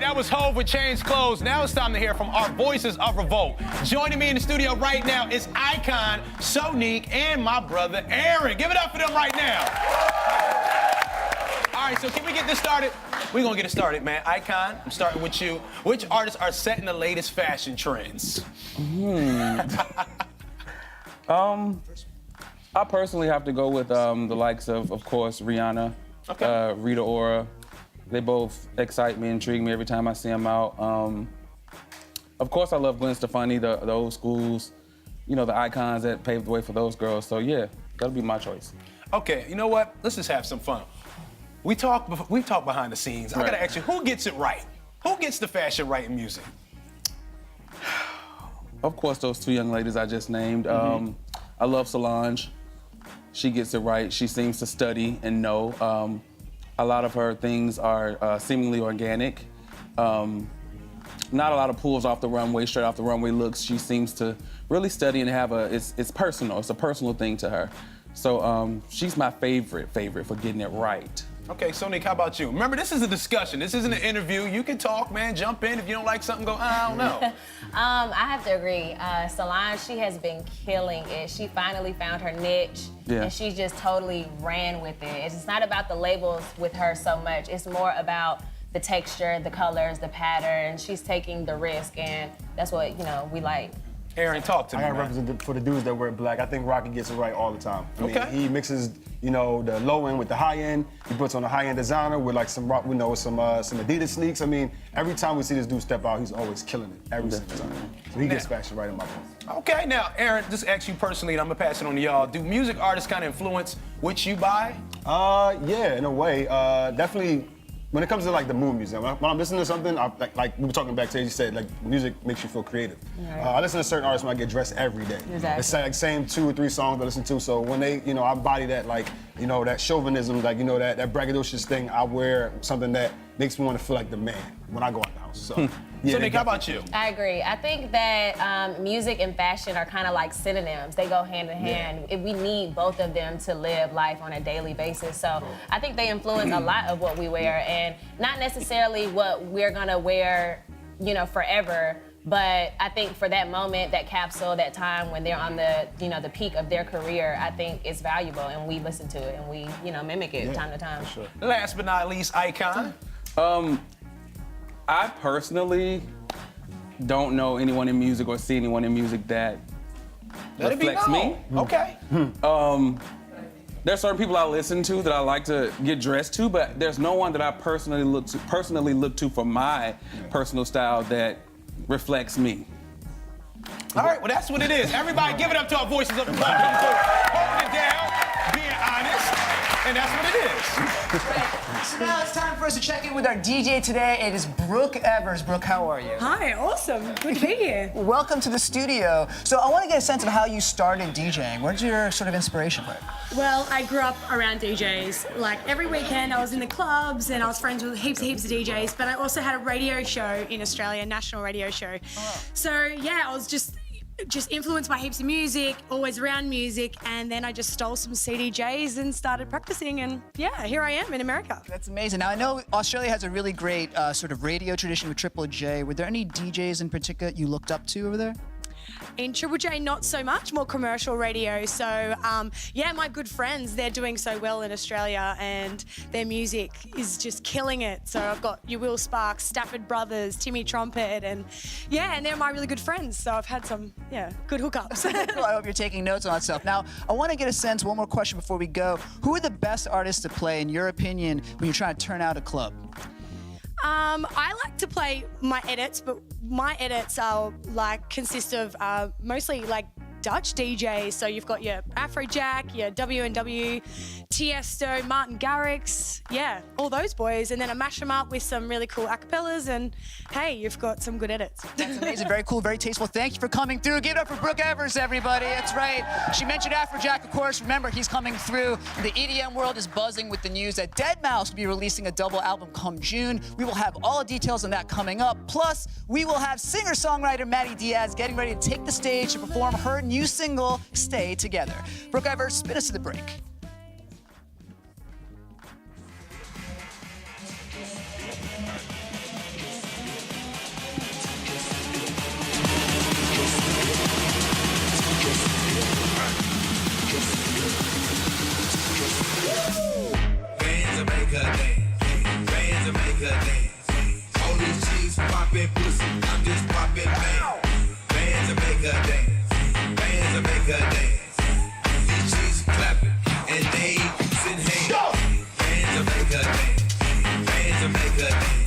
that was Hov with Change Clothes. Now it's time to hear from our voices of Revolt. Joining me in the studio right now is Icon, Sonique, and my brother Aaron. Give it up for them right now. All right, so can we get this started? We're gonna get it started, man. Icon, I'm starting with you. Which artists are setting the latest fashion trends? I personally have to go with the likes of course, Rihanna, Okay. Rita Ora. They both excite me, intrigue me every time I see them out. Of course, I love Gwen Stefani, the old schools, you know, the icons that paved the way for those girls. So yeah, that'll be my choice. Okay, you know what? Let's just have some fun. We talk behind the scenes. I gotta ask you, who gets it right? Who gets the fashion right in music? Of course, those two young ladies I just named. I love Solange. She gets it right. She seems to study and know. A lot of her things are seemingly organic. Not a lot of pulls off the runway, straight off the runway looks. She seems to really study and have it's personal. It's a personal thing to her. So she's my favorite for getting it right. Okay, Sonique, how about you? Remember, this is a discussion. This isn't an interview. You can talk, man. Jump in. If you don't like something, go, I don't know. I have to agree. Solange, she has been killing it. She finally found her niche, and she just totally ran with it. It's not about the labels with her so much. It's more about the texture, the colors, the pattern. She's taking the risk, and that's what, you know, we like. Aaron, talk to me, I gotta man. represent for the dudes that wear black. I think Rocky gets it right all the time. I mean, Okay. he mixes, you know, the low end with the high end. He puts on a high end designer with like some, you know, some Adidas sneaks. I mean, every time we see this dude step out, he's always killing it every single time. So he gets fashion right in my book. Okay, now, Aaron, just ask you personally, and I'm gonna pass it on to y'all. Do music artists kind of influence what you buy? Yeah, in a way. Definitely. When it comes to like the mood music, when I'm listening to something, like we were talking backstage, you said like music makes you feel creative. Right. I listen to certain artists when I get dressed every day. Exactly. It's like same 2 or 3 songs I listen to. So when they, you know, I body that like, you know, that chauvinism, like, you know, that braggadocious thing. I wear something that makes me want to feel like the man when I go out the house. So. Yeah, Sonique, how about you? I agree. I think that music and fashion are kind of like synonyms. They go hand in hand. We need both of them to live life on a daily basis. So I think they influence a lot of what we wear, and not necessarily what we're gonna wear, you know, forever. But I think for that moment, that capsule, that time when they're on the, you know, the peak of their career, I think it's valuable, and we listen to it and we, you know, mimic it time to time. For sure. Last but not least, Icon. I personally don't know anyone in music or see anyone in music that reflects me. Okay. There's certain people I listen to that I like to get dressed to, but there's no one that I personally look to for my personal style that reflects me. All right, well, that's what it is. Everybody give it up to our voices of the black people holding it down, being honest, and that's what it is. So now it's time for us to check in with our DJ today. It is Brooke Evers. Brooke, how are you? Hi, awesome. Good to be here. Welcome to the studio. So I want to get a sense of how you started DJing. Where's your sort of inspiration from? Well, I grew up around DJs. Like every weekend I was in the clubs and I was friends with heaps of DJs, but I also had a radio show in Australia, a national radio show. So yeah, I was just influenced by heaps of music, always around music, and then I just stole some CDJs and started practicing, and yeah, here I am in America. That's amazing. Now, I know Australia has a really great sort of radio tradition with Triple J. Were there any DJs in particular you looked up to over there? In Triple J, not so much, more commercial radio. So, yeah, my good friends, they're doing so well in Australia and their music is just killing it. So I've got your Will Sparks, Stafford Brothers, Timmy Trumpet, and yeah, and they're my really good friends. So I've had some, good hookups. Well, I hope you're taking notes on that stuff. Now, I want to get a sense, one more question before we go. Who are the best artists to play, in your opinion, when you're trying to turn out a club? I like to play my edits, but my edits are consist of mostly like Dutch DJs. So you've got your Afrojack, your W&W, Tiesto, Martin Garrix, all those boys. And then I mash them up with some really cool acapellas, and hey, you've got some good edits. That's amazing, very cool, very tasteful. Thank you for coming through. Give it up for Brooke Evers, everybody. That's right. She mentioned Afrojack, of course. Remember, he's coming through. The EDM world is buzzing with the news that deadmau5 will be releasing a double album come June. We will have all the details on that coming up. Plus, we will have singer-songwriter Maddie Diaz getting ready to take the stage to perform her new single, Stay Together. Brooke Evers, spin us to the break. dance. All these chicks popping pussy, I'm just popping bands. Bands to make her dance. Bands to make her dance. These chicks clapping and they sitting hands. Bands to make her dance. Bands to make her dance.